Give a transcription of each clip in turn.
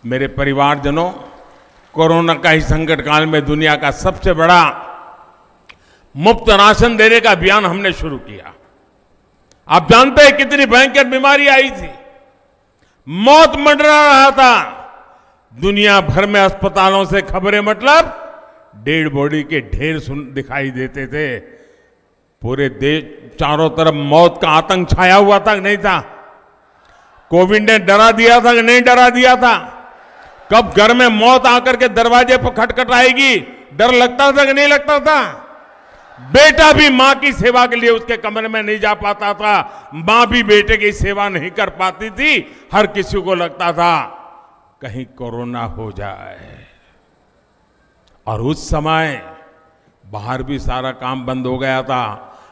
मेरे परिवारजनों, कोरोना का इस संकट काल में दुनिया का सबसे बड़ा मुफ्त राशन देने का अभियान हमने शुरू किया। आप जानते हैं कितनी भयंकर बीमारी आई थी, मौत मंडरा रहा था। दुनिया भर में अस्पतालों से खबरें, मतलब डेड बॉडी के ढेर दिखाई देते थे। पूरे देश चारों तरफ मौत का आतंक छाया हुआ था कि नहीं था? कोविड ने डरा दिया था कि नहीं डरा दिया था? कब घर में मौत आकर के दरवाजे पर खटखटाएगी, डर लगता था कि नहीं लगता था? बेटा भी मां की सेवा के लिए उसके कमरे में नहीं जा पाता था, मां भी बेटे की सेवा नहीं कर पाती थी। हर किसी को लगता था कहीं कोरोना हो जाए। और उस समय बाहर भी सारा काम बंद हो गया था,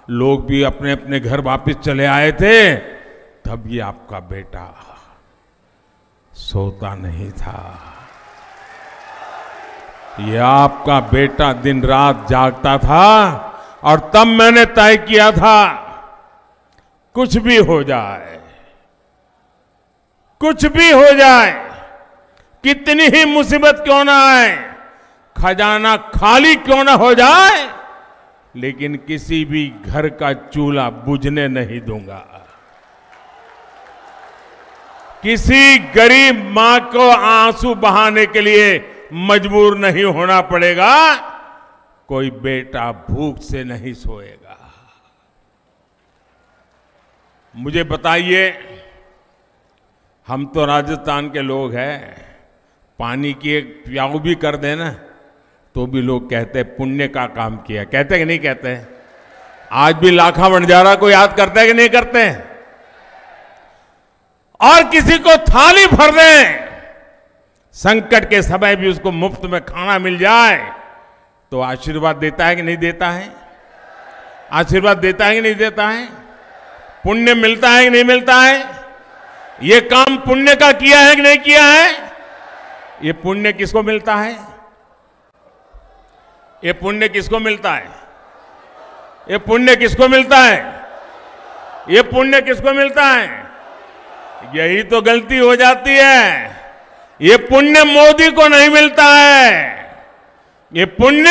लोग भी अपने अपने घर वापस चले आए थे। तब ये आपका बेटा सोता नहीं था। ये आपका बेटा दिन रात जागता था। और तब मैंने तय किया था, कुछ भी हो जाए, कुछ भी हो जाए, कितनी ही मुसीबत क्यों ना आए, खजाना खाली क्यों ना हो जाए, लेकिन किसी भी घर का चूल्हा बुझने नहीं दूंगा। किसी गरीब मां को आंसू बहाने के लिए मजबूर नहीं होना पड़ेगा। कोई बेटा भूख से नहीं सोएगा। मुझे बताइए, हम तो राजस्थान के लोग हैं, पानी की एक प्याऊ भी कर देना तो भी लोग कहते हैं पुण्य का काम किया। कहते कि नहीं कहते? आज भी लाखा बंजारा को याद करते हैं कि नहीं करते? और किसी को थाली भर दें, संकट के समय भी उसको मुफ्त में खाना मिल जाए तो आशीर्वाद देता है कि नहीं देता है? आशीर्वाद देता है कि नहीं देता है? पुण्य मिलता है कि नहीं मिलता है? ये काम पुण्य का किया है कि नहीं किया है? ये पुण्य किसको मिलता है? ये पुण्य किसको मिलता है? ये पुण्य किसको मिलता है? ये पुण्य किसको मिलता है? यही तो गलती हो जाती है। ये पुण्य मोदी को नहीं मिलता है। ये पुण्य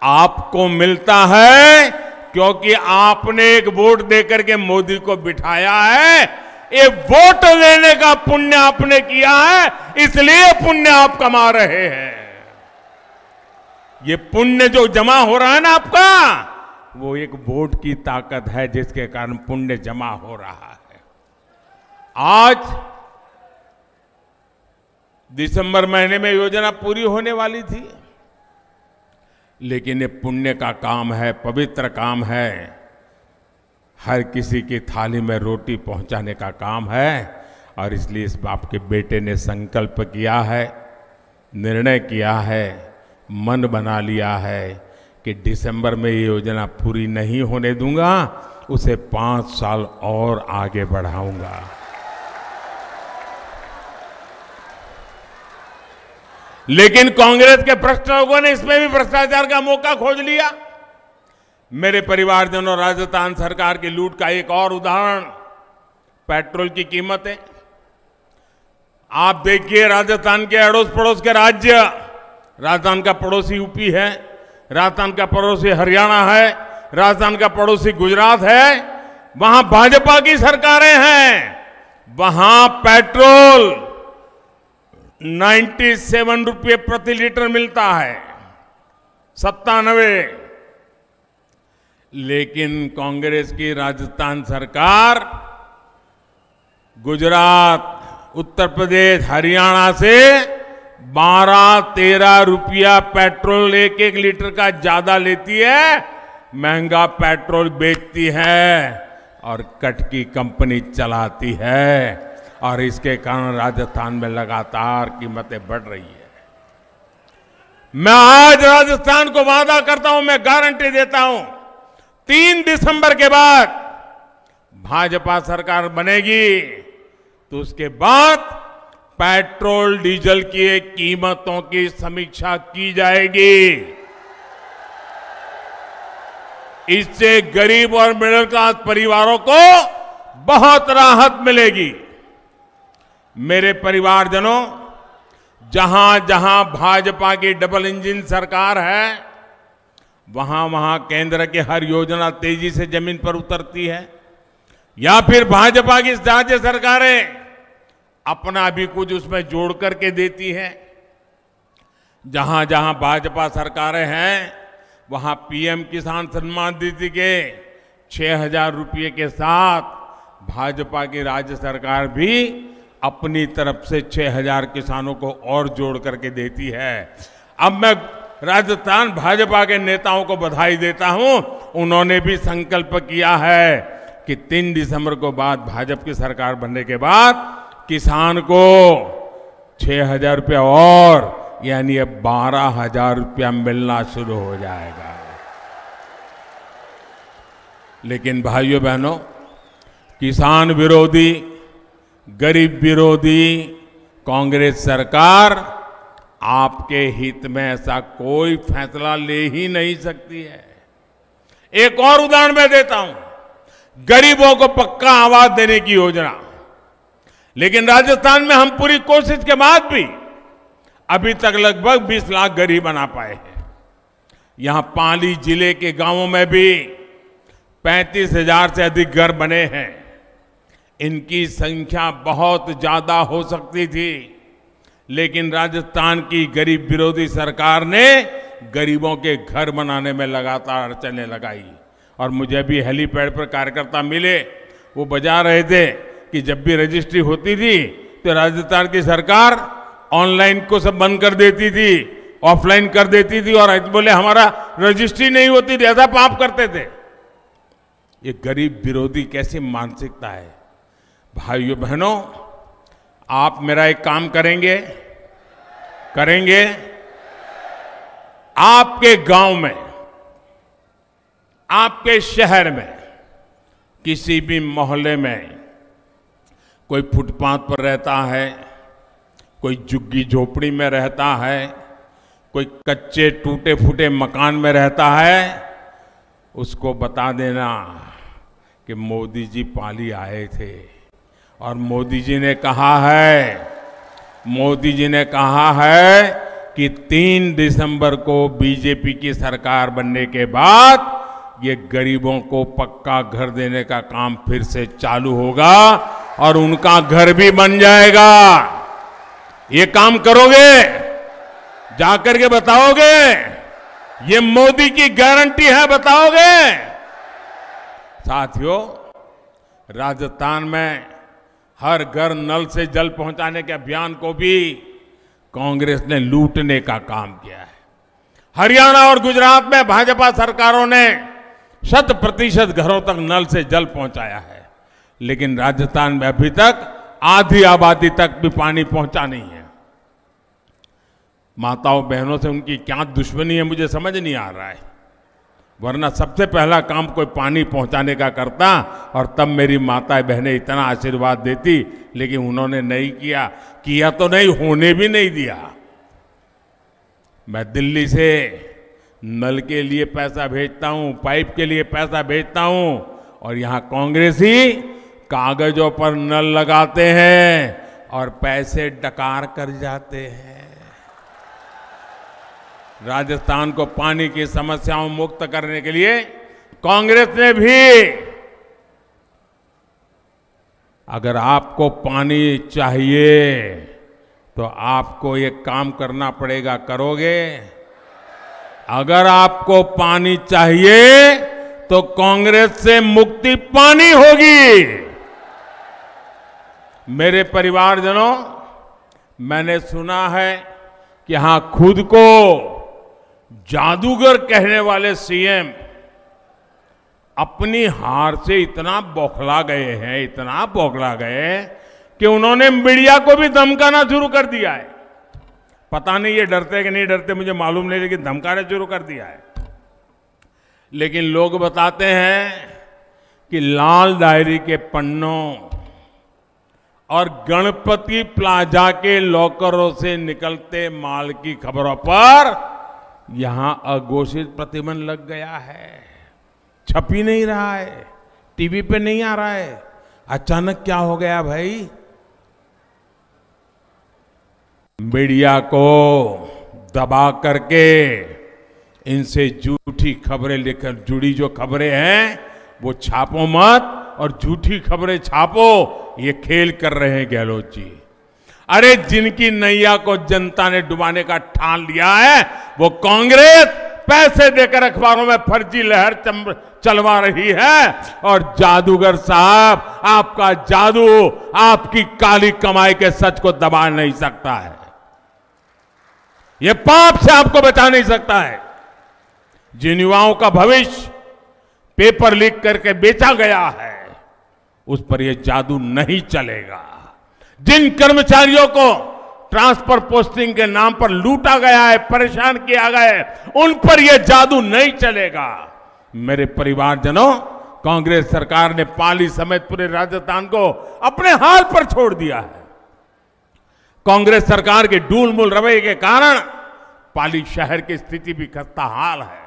आपको मिलता है क्योंकि आपने एक वोट देकर के मोदी को बिठाया है। ये वोट देने का पुण्य आपने किया है, इसलिए पुण्य आप कमा रहे हैं। ये पुण्य जो जमा हो रहा है ना आपका, वो एक वोट की ताकत है जिसके कारण पुण्य जमा हो रहा है। आज दिसंबर महीने में योजना पूरी होने वाली थी, लेकिन ये पुण्य का काम है, पवित्र काम है। हर किसी की थाली में रोटी पहुंचाने का काम है। और इसलिए इस बाप के बेटे ने संकल्प किया है, निर्णय किया है, मन बना लिया है कि दिसंबर में ये योजना पूरी नहीं होने दूंगा, उसे 5 साल और आगे बढ़ाऊंगा। लेकिन कांग्रेस के भ्रष्ट लोगों ने इसमें भी भ्रष्टाचार का मौका खोज लिया। मेरे परिवारजनों, राजस्थान सरकार की लूट का एक और उदाहरण पेट्रोल की कीमत है। आप देखिए, राजस्थान के अड़ोस पड़ोस के राज्य, राजस्थान का पड़ोसी यूपी है, राजस्थान का पड़ोसी हरियाणा है, राजस्थान का पड़ोसी गुजरात है, वहां भाजपा की सरकारें हैं। वहां पेट्रोल 97 रुपये प्रति लीटर मिलता है, 97। लेकिन कांग्रेस की राजस्थान सरकार गुजरात, उत्तर प्रदेश, हरियाणा से 12-13 रुपया पेट्रोल एक लीटर का ज्यादा लेती है, महंगा पेट्रोल बेचती है और कट की कंपनी चलाती है। और इसके कारण राजस्थान में लगातार कीमतें बढ़ रही है। मैं आज राजस्थान को वादा करता हूं, मैं गारंटी देता हूं, 3 दिसंबर के बाद भाजपा सरकार बनेगी तो उसके बाद पेट्रोल डीजल की कीमतों की समीक्षा की जाएगी। इससे गरीब और मिडिल क्लास परिवारों को बहुत राहत मिलेगी। मेरे परिवारजनों, जहां जहां भाजपा की डबल इंजन सरकार है, वहां वहां केंद्र की हर योजना तेजी से जमीन पर उतरती है, या फिर भाजपा की राज्य सरकारें अपना भी कुछ उसमें जोड़ करके देती है। जहां जहां भाजपा सरकारें हैं, वहां पीएम किसान सम्मान निधि के 6,000 रुपये के साथ भाजपा की राज्य सरकार भी अपनी तरफ से 6,000 किसानों को और जोड़ करके देती है। अब मैं राजस्थान भाजपा के नेताओं को बधाई देता हूं। उन्होंने भी संकल्प किया है कि 3 दिसंबर को बाद भाजपा की सरकार बनने के बाद किसान को 6,000 रुपया और यानी अब 12,000 रुपया मिलना शुरू हो जाएगा। लेकिन भाइयों बहनों, किसान विरोधी, गरीब विरोधी कांग्रेस सरकार आपके हित में ऐसा कोई फैसला ले ही नहीं सकती है। एक और उदाहरण मैं देता हूं, गरीबों को पक्का आवास देने की योजना। लेकिन राजस्थान में हम पूरी कोशिश के बाद भी अभी तक लगभग 20 लाख गरीब बना पाए हैं। यहां पाली जिले के गांवों में भी 35,000 से अधिक घर बने हैं। इनकी संख्या बहुत ज्यादा हो सकती थी, लेकिन राजस्थान की गरीब विरोधी सरकार ने गरीबों के घर बनाने में लगातार अड़चनें लगाई। और मुझे भी हेलीपैड पर कार्यकर्ता मिले, वो बजा रहे थे कि जब भी रजिस्ट्री होती थी तो राजस्थान की सरकार ऑनलाइन को सब बंद कर देती थी, ऑफलाइन कर देती थी, और बोले हमारा रजिस्ट्री नहीं होती थी, ऐसा पाप करते थे। ये गरीब विरोधी कैसी मानसिकता है। भाइयों बहनों, आप मेरा एक काम करेंगे, आपके गांव में, आपके शहर में, किसी भी मोहल्ले में कोई फुटपाथ पर रहता है, कोई झुग्गी झोपड़ी में रहता है, कोई कच्चे टूटे फूटे मकान में रहता है, उसको बता देना कि मोदी जी पाली आए थे और मोदी जी ने कहा है कि 3 दिसंबर को बीजेपी की सरकार बनने के बाद ये गरीबों को पक्का घर देने का काम फिर से चालू होगा और उनका घर भी बन जाएगा। ये काम करोगे? जाकर के बताओगे? ये मोदी की गारंटी है, बताओगे? साथियों, राजस्थान में हर घर नल से जल पहुंचाने के अभियान को भी कांग्रेस ने लूटने का काम किया है। हरियाणा और गुजरात में भाजपा सरकारों ने 100% घरों तक नल से जल पहुंचाया है, लेकिन राजस्थान में अभी तक आधी आबादी तक भी पानी पहुंचा नहीं है। माताओं बहनों से उनकी क्या दुश्मनी है मुझे समझ नहीं आ रहा है, वरना सबसे पहला काम कोई पानी पहुंचाने का करता और तब मेरी माताएं बहनें इतना आशीर्वाद देती, लेकिन उन्होंने नहीं किया तो नहीं, होने भी नहीं दिया। मैं दिल्ली से नल के लिए पैसा भेजता हूं, पाइप के लिए पैसा भेजता हूं, और यहां कांग्रेसी कागजों पर नल लगाते हैं और पैसे डकार कर जाते हैं। राजस्थान को पानी की समस्याओं मुक्त करने के लिए कांग्रेस ने भी, अगर आपको पानी चाहिए तो आपको ये काम करना पड़ेगा, करोगे? अगर आपको पानी चाहिए तो कांग्रेस से मुक्ति पानी होगी। मेरे परिवारजनों, मैंने सुना है कि यहां खुद को जादूगर कहने वाले सीएम अपनी हार से इतना बौखला गए कि उन्होंने मीडिया को भी धमकाना शुरू कर दिया है। पता नहीं ये डरते कि नहीं डरते मुझे मालूम नहीं, लेकिन धमकाना शुरू कर दिया है। लेकिन लोग बताते हैं कि लाल डायरी के पन्नों और गणपति प्लाजा के लॉकरों से निकलते माल की खबरों पर यहां अघोषित प्रतिबंध लग गया है। छप ही नहीं रहा है, टीवी पे नहीं आ रहा है। अचानक क्या हो गया भाई? मीडिया को दबा करके इनसे झूठी खबरें लेकर जुड़ी जो खबरें हैं वो छापो मत और झूठी खबरें छापो, ये खेल कर रहे हैं गहलोत जी। अरे जिनकी नैया को जनता ने डुबाने का ठान लिया है वो कांग्रेस पैसे देकर अखबारों में फर्जी लहर चलवा रही है, और जादूगर साहब आपका जादू आपकी काली कमाई के सच को दबा नहीं सकता है, ये पाप से आपको बचा नहीं सकता है। जिन युवाओं का भविष्य पेपर लीक करके बेचा गया है उस पर यह जादू नहीं चलेगा। जिन कर्मचारियों को ट्रांसफर पोस्टिंग के नाम पर लूटा गया है, परेशान किया गया है, उन पर यह जादू नहीं चलेगा। मेरे परिवारजनों, कांग्रेस सरकार ने पाली समेत पूरे राजस्थान को अपने हाल पर छोड़ दिया है। कांग्रेस सरकार के डूलमूल रवैये के कारण पाली शहर की स्थिति भी खस्ता हाल है।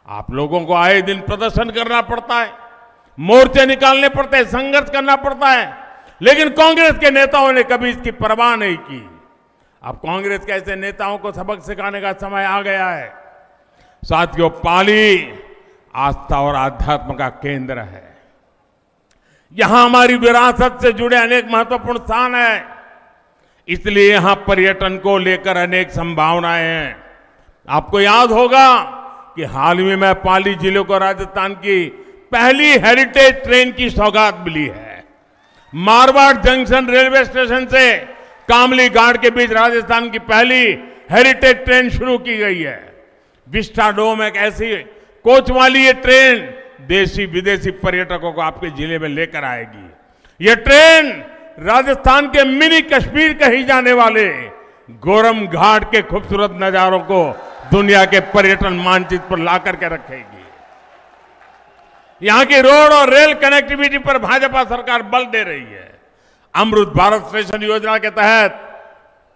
आप लोगों को आए दिन प्रदर्शन करना पड़ता है, मोर्चे निकालने पड़ते हैं, संघर्ष करना पड़ता है, लेकिन कांग्रेस के नेताओं ने कभी इसकी परवाह नहीं की। अब कांग्रेस के ऐसे नेताओं को सबक सिखाने का समय आ गया है। साथियों, पाली आस्था और आध्यात्म का केंद्र है। यहां हमारी विरासत से जुड़े अनेक महत्वपूर्ण स्थान हैं, इसलिए यहां पर्यटन को लेकर अनेक संभावनाएं हैं। आपको याद होगा कि हाल ही में पाली जिले को राजस्थान की पहली हेरिटेज ट्रेन की सौगात मिली है। मारवाड़ जंक्शन रेलवे स्टेशन से कामली घाट के बीच राजस्थान की पहली हेरिटेज ट्रेन शुरू की गई है। विस्टाडोम एक ऐसी कोच वाली ये ट्रेन देशी विदेशी पर्यटकों को आपके जिले में लेकर आएगी। ये ट्रेन राजस्थान के मिनी कश्मीर कही जाने वाले गोरम घाट के खूबसूरत नजारों को दुनिया के पर्यटन मानचित्र पर ला करके रखेगी। यहां की रोड और रेल कनेक्टिविटी पर भाजपा सरकार बल दे रही है। अमृत भारत स्टेशन योजना के तहत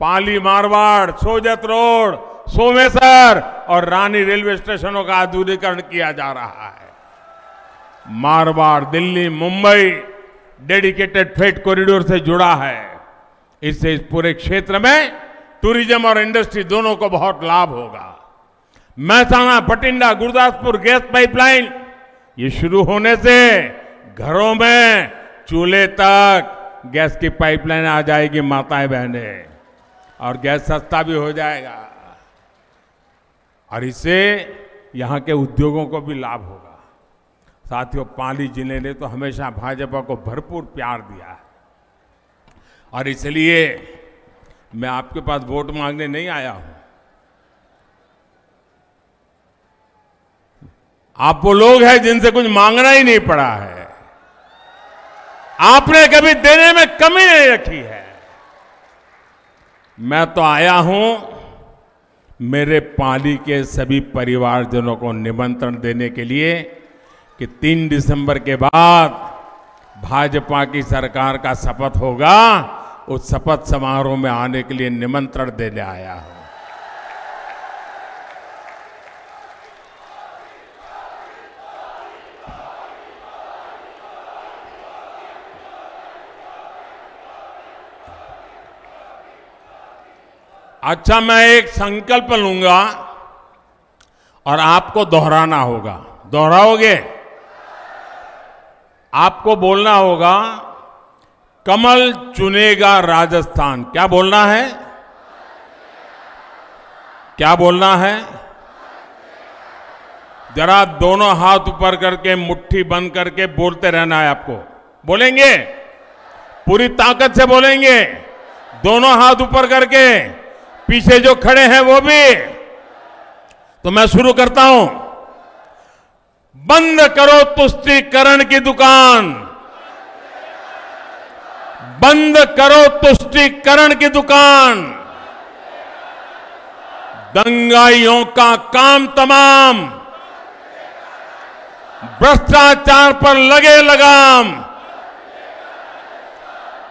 पाली मारवाड़, सोजत रोड, सोमेश्वर और रानी रेलवे स्टेशनों का आधुनिकीकरण किया जा रहा है। Marwar Delhi Mumbai dedicated freight corridor से जुड़ा है। इससे इस पूरे क्षेत्र में टूरिज्म और इंडस्ट्री दोनों को बहुत लाभ होगा। महसाना बठिंडा गुरदासपुर गैस पाइपलाइन ये शुरू होने से घरों में चूल्हे तक गैस की पाइपलाइन आ जाएगी माताएं बहनें, और गैस सस्ता भी हो जाएगा, और इससे यहां के उद्योगों को भी लाभ होगा। साथियों, पाली जिले ने तो हमेशा भाजपा को भरपूर प्यार दिया है, और इसलिए मैं आपके पास वोट मांगने नहीं आया हूं। आप वो लोग हैं जिनसे कुछ मांगना ही नहीं पड़ा है। आपने कभी देने में कमी नहीं रखी है। मैं तो आया हूं मेरे पाली के सभी परिवारजनों को निमंत्रण देने के लिए कि 3 दिसंबर के बाद भाजपा की सरकार का शपथ होगा, उस शपथ समारोह में आने के लिए निमंत्रण देने आया हूं। अच्छा, मैं एक संकल्प लूंगा और आपको दोहराना होगा। दोहराओगे? आपको बोलना होगा, कमल चुनेगा राजस्थान। क्या बोलना है? क्या बोलना है? जरा दोनों हाथ ऊपर करके मुट्ठी बंद करके बोलते रहना है आपको। बोलेंगे? पूरी ताकत से बोलेंगे, दोनों हाथ ऊपर करके। पीछे जो खड़े हैं वो भी। तो मैं शुरू करता हूं। बंद करो तुष्टीकरण की दुकान, बंद करो तुष्टीकरण की दुकान। दंगाइयों का काम तमाम, भ्रष्टाचार पर लगे लगाम।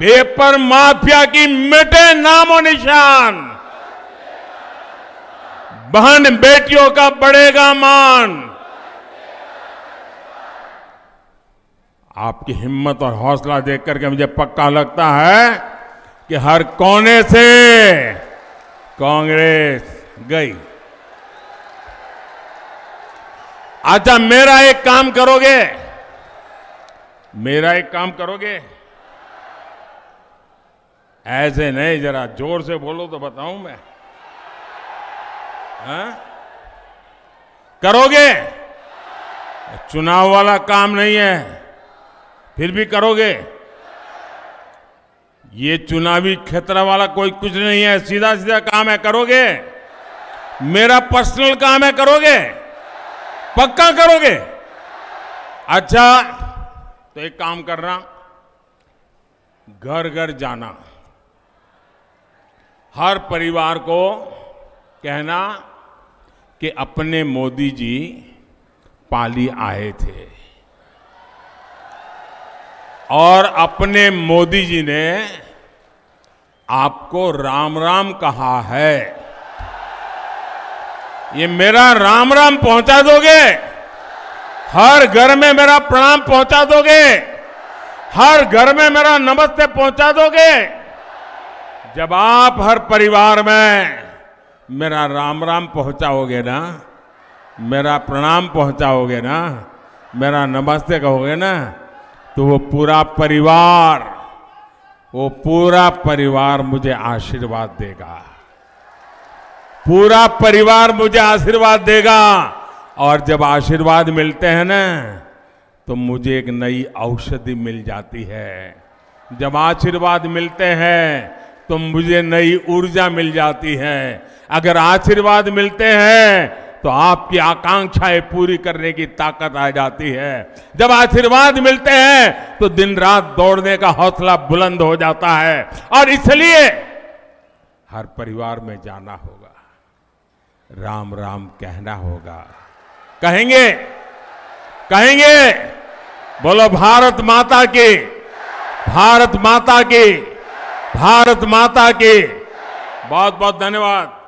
पेपर माफिया की मिटे नामो निशान। बहन बेटियों का बढ़ेगा मान। आपकी हिम्मत और हौसला देख करके मुझे पक्का लगता है कि हर कोने से कांग्रेस गई। अच्छा, मेरा एक काम करोगे? मेरा एक काम करोगे? ऐसे नहीं, जरा जोर से बोलो तो बताऊं मैं। हाँ? करोगे? चुनाव वाला काम नहीं है, फिर भी करोगे? ये चुनावी क्षेत्र वाला कोई कुछ नहीं है, सीधा सीधा काम है, करोगे? मेरा पर्सनल काम है, करोगे? पक्का करोगे? अच्छा, तो एक काम करना, घर घर जाना, हर परिवार को कहना कि अपने मोदी जी पाली आए थे और अपने मोदी जी ने आपको राम राम कहा है। ये मेरा राम राम पहुंचा दोगे? हर घर में मेरा प्रणाम पहुंचा दोगे? हर घर में मेरा नमस्ते पहुंचा दोगे? जब आप हर परिवार में मेरा राम राम पहुंचाओगे ना, मेरा प्रणाम पहुंचाओगे ना, मेरा नमस्ते कहोगे ना, तो वो पूरा परिवार मुझे आशीर्वाद देगा। पूरा परिवार मुझे आशीर्वाद देगा। और जब आशीर्वाद मिलते हैं ना, तो मुझे एक नई औषधि मिल जाती है। जब आशीर्वाद मिलते हैं तो मुझे नई ऊर्जा मिल जाती है। अगर आशीर्वाद मिलते हैं तो आपकी आकांक्षाएं पूरी करने की ताकत आ जाती है। जब आशीर्वाद मिलते हैं तो दिन रात दौड़ने का हौसला बुलंद हो जाता है। और इसलिए हर परिवार में जाना होगा, राम राम कहना होगा। कहेंगे? कहेंगे? बोलो भारत माता की, भारत माता की, भारत माता की। बहुत बहुत धन्यवाद।